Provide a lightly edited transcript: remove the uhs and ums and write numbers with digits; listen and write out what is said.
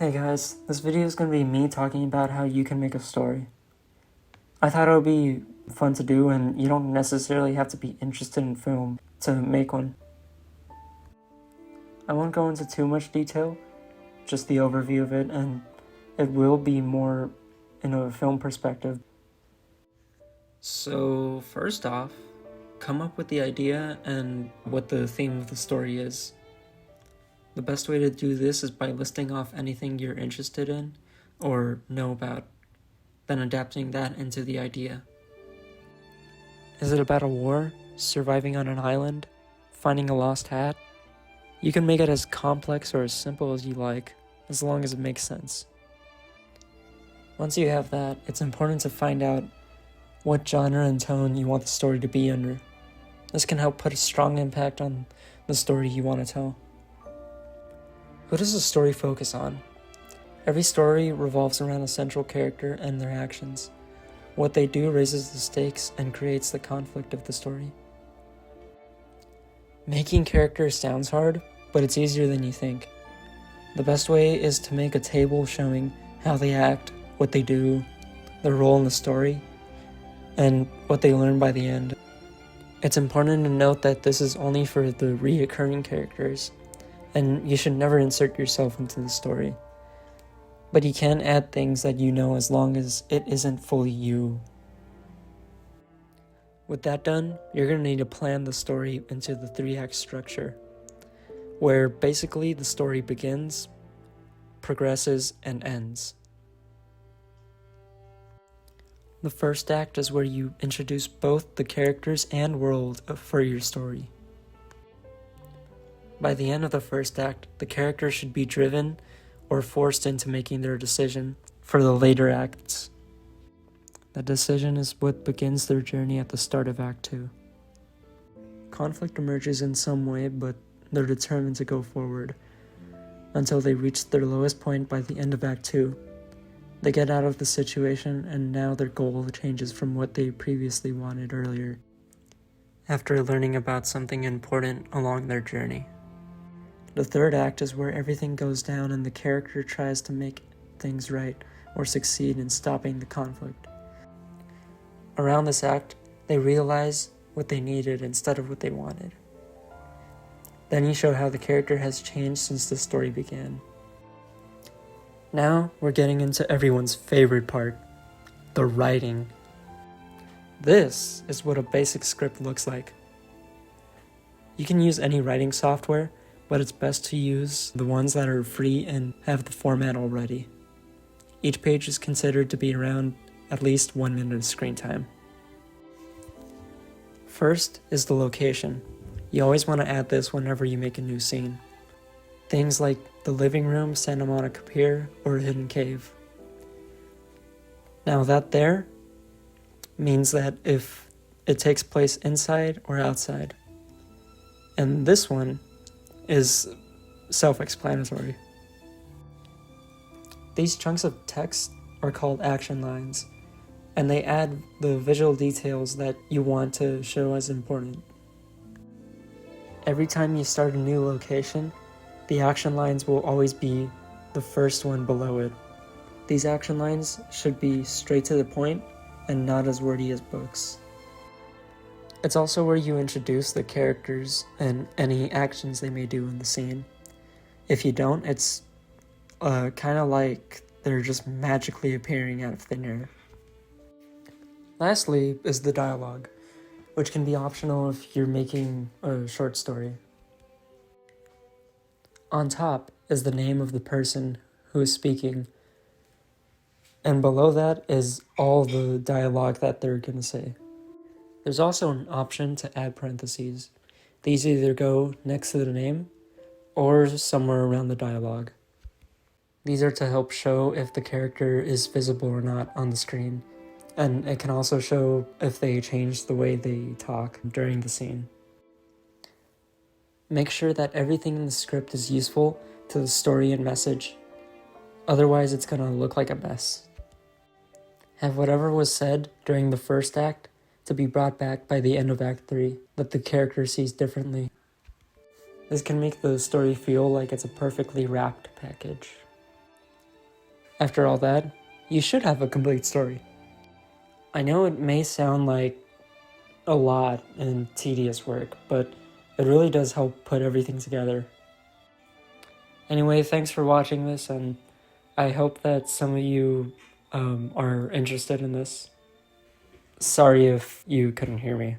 Hey guys, this video is going to be me talking about how you can make a story. I thought it would be fun to do, and you don't necessarily have to be interested in film to make one. I won't go into too much detail, just the overview of it, and it will be more in a film perspective. So first off, come up with the idea and what the theme of the story is. The best way to do this is by listing off anything you're interested in or know about, then adapting that into the idea. Is it about a war, surviving on an island, finding a lost hat? You can make it as complex or as simple as you like, as long as it makes sense. Once you have that, it's important to find out what genre and tone you want the story to be under. This can help put a strong impact on the story you want to tell. Who does the story focus on? Every story revolves around a central character and their actions. What they do raises the stakes and creates the conflict of the story. Making characters sounds hard, but it's easier than you think. The best way is to make a table showing how they act, what they do, their role in the story, and what they learn by the end. It's important to note that this is only for the reoccurring characters, and you should never insert yourself into the story. But you can add things that you know as long as it isn't fully you. With that done, you're going to need to plan the story into the 3-act structure, where basically the story begins, progresses, and ends. The first act is where you introduce both the characters and world for your story. By the end of the first act, the characters should be driven or forced into making their decision for the later acts. That decision is what begins their journey at the start of Act 2. Conflict emerges in some way, but they're determined to go forward until they reach their lowest point by the end of Act 2. They get out of the situation, and now their goal changes from what they previously wanted earlier, after learning about something important along their journey. The third act is where everything goes down and the character tries to make things right or succeed in stopping the conflict. Around this act, they realize what they needed instead of what they wanted. Then you show how the character has changed since the story began. Now we're getting into everyone's favorite part, the writing. This is what a basic script looks like. You can use any writing software, but it's best to use the ones that are free and have the format already. Each page is considered to be around at least 1 minute of screen time. First is the location. You always want to add this whenever you make a new scene. Things like the living room, Santa Monica Pier, or a hidden cave. Now that there means that if it takes place inside or outside. And this one is self-explanatory. These chunks of text are called action lines, and they add the visual details that you want to show as important. Every time you start a new location, the action lines will always be the first one below it. These action lines should be straight to the point and not as wordy as books. It's also where you introduce the characters and any actions they may do in the scene. If you don't, it's kind of like they're just magically appearing out of thin air. Lastly is the dialogue, which can be optional if you're making a short story. On top is the name of the person who is speaking, and below that is all the dialogue that they're going to say. There's also an option to add parentheses. These either go next to the name or somewhere around the dialogue. These are to help show if the character is visible or not on the screen, and it can also show if they change the way they talk during the scene. Make sure that everything in the script is useful to the story and message. Otherwise, it's going to look like a mess. Have whatever was said during the first act to be brought back by the end of Act 3 that the character sees differently. This can make the story feel like it's a perfectly wrapped package. After all that, you should have a complete story. I know it may sound like a lot and tedious work, but it really does help put everything together. Anyway, thanks for watching this, and I hope that some of you are interested in this. Sorry if you couldn't hear me.